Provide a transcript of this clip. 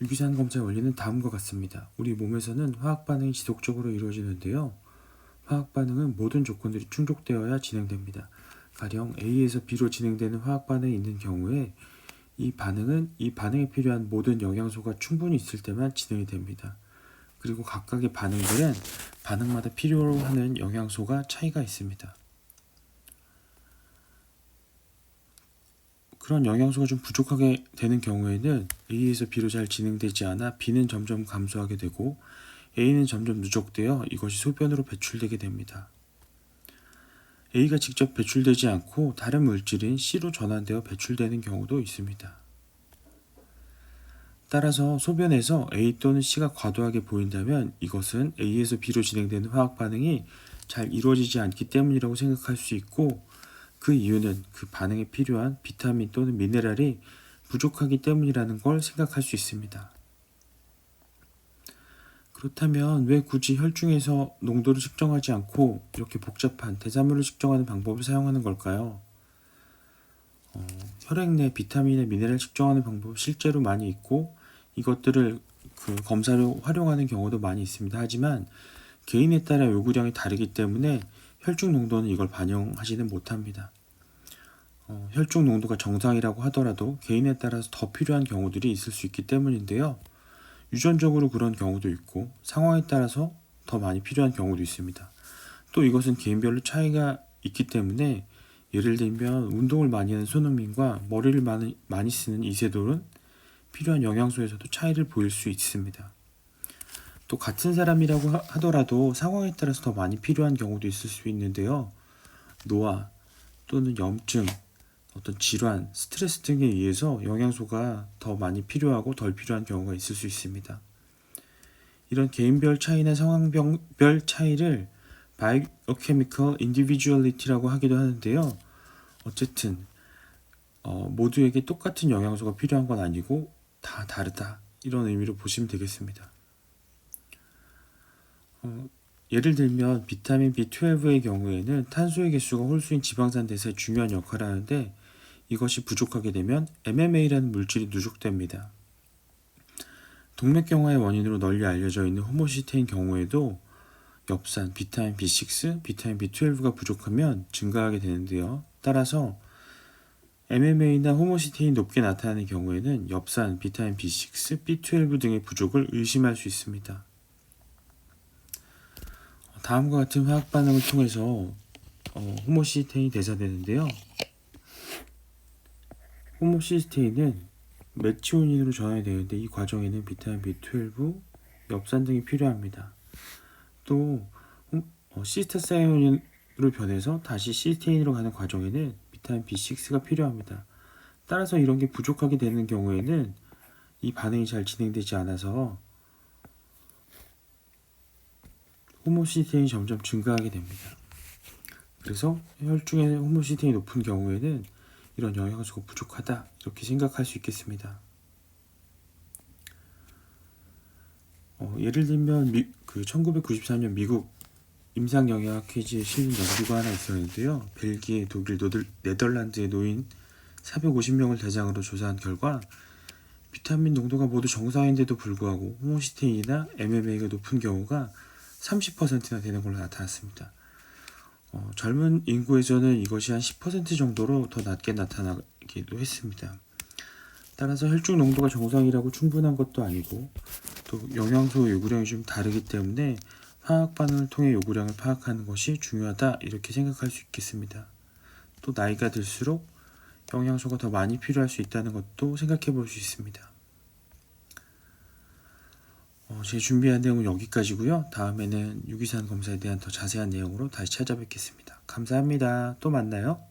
유기산 검사의 원리는 다음과 같습니다. 우리 몸에서는 화학 반응이 지속적으로 이루어지는데요. 화학 반응은 모든 조건들이 충족되어야 진행됩니다. 가령 A에서 B로 진행되는 화학 반응이 있는 경우에 이 반응에 필요한 모든 영양소가 충분히 있을 때만 진행이 됩니다. 그리고 각각의 반응들은 반응마다 필요로 하는 영양소가 차이가 있습니다. 그런 영양소가 좀 부족하게 되는 경우에는 A에서 B로 잘 진행되지 않아 B는 점점 감소하게 되고 A는 점점 누적되어 이것이 소변으로 배출되게 됩니다. A가 직접 배출되지 않고 다른 물질인 C로 전환되어 배출되는 경우도 있습니다. 따라서 소변에서 A 또는 C가 과도하게 보인다면 이것은 A에서 B로 진행되는 화학 반응이 잘 이루어지지 않기 때문이라고 생각할 수 있고, 그 이유는 그 반응에 필요한 비타민 또는 미네랄이 부족하기 때문이라는 걸 생각할 수 있습니다. 그렇다면 왜 굳이 혈중에서 농도를 측정하지 않고 이렇게 복잡한 대사물을 측정하는 방법을 사용하는 걸까요? 혈액 내 비타민의 미네랄 측정하는 방법 실제로 많이 있고 이것들을 검사로 활용하는 경우도 많이 있습니다. 하지만 개인에 따라 요구량이 다르기 때문에 혈중 농도는 이걸 반영하지는 못합니다. 혈중 농도가 정상이라고 하더라도 개인에 따라서 더 필요한 경우들이 있을 수 있기 때문인데요. 유전적으로 그런 경우도 있고 상황에 따라서 더 많이 필요한 경우도 있습니다. 또 이것은 개인별로 차이가 있기 때문에 예를 들면 운동을 많이 하는 손흥민과 머리를 많이 쓰는 이세돌은 필요한 영양소에서도 차이를 보일 수 있습니다. 또 같은 사람이라고 하더라도 상황에 따라서 더 많이 필요한 경우도 있을 수 있는데요. 노화 또는 염증, 어떤 질환, 스트레스 등에 의해서 영양소가 더 많이 필요하고 덜 필요한 경우가 있을 수 있습니다. 이런 개인별 차이나 상황별 차이를 Biochemical Individuality라고 하기도 하는데요. 어쨌든 모두에게 똑같은 영양소가 필요한 건 아니고 다 다르다, 이런 의미로 보시면 되겠습니다. 예를 들면 비타민 B12의 경우에는 탄소의 개수가 홀수인 지방산 대사에 중요한 역할을 하는데 이것이 부족하게 되면 MMA라는 물질이 누적됩니다. 동맥경화의 원인으로 널리 알려져 있는 호모시스테인 경우에도 엽산, 비타민 B6, 비타민 B12가 부족하면 증가하게 되는데요. 따라서 MMA나 호모시스테인이 높게 나타나는 경우에는 엽산, 비타민 B6, B12 등의 부족을 의심할 수 있습니다. 다음과 같은 화학 반응을 통해서 호모시스테인이 대사되는데요. 호모시스테인은 메치오닌으로 전환이 되는데 이 과정에는 비타민 B12, 엽산 등이 필요합니다. 또 시스타사이온으로 변해서 다시 시스테인으로 가는 과정에는 비타민 B6가 필요합니다. 따라서 이런 게 부족하게 되는 경우에는 이 반응이 잘 진행되지 않아서 호모시스테인이 점점 증가하게 됩니다. 그래서 혈중에 호모시스테인이 높은 경우에는 이런 영양소가 부족하다, 이렇게 생각할 수 있겠습니다. 예를 들면 1993년 미국 임상영양학 퀴즈에 실린 연구가 하나 있었는데요. 벨기에, 독일, 네덜란드의 노인 450명을 대상으로 조사한 결과 비타민 농도가 모두 정상인데도 불구하고 호모시스테인이나 MMA가 높은 경우가 30%나 되는 걸로 나타났습니다. 젊은 인구에서는 이것이 한 10% 정도로 더 낮게 나타나기도 했습니다. 따라서 혈중 농도가 정상이라고 충분한 것도 아니고 또 영양소 요구량이 좀 다르기 때문에 화학 반응을 통해 요구량을 파악하는 것이 중요하다, 이렇게 생각할 수 있겠습니다. 또 나이가 들수록 영양소가 더 많이 필요할 수 있다는 것도 생각해 볼 수 있습니다. 제 준비한 내용은 여기까지고요. 다음에는 유기산 검사에 대한 더 자세한 내용으로 다시 찾아뵙겠습니다. 감사합니다. 또 만나요.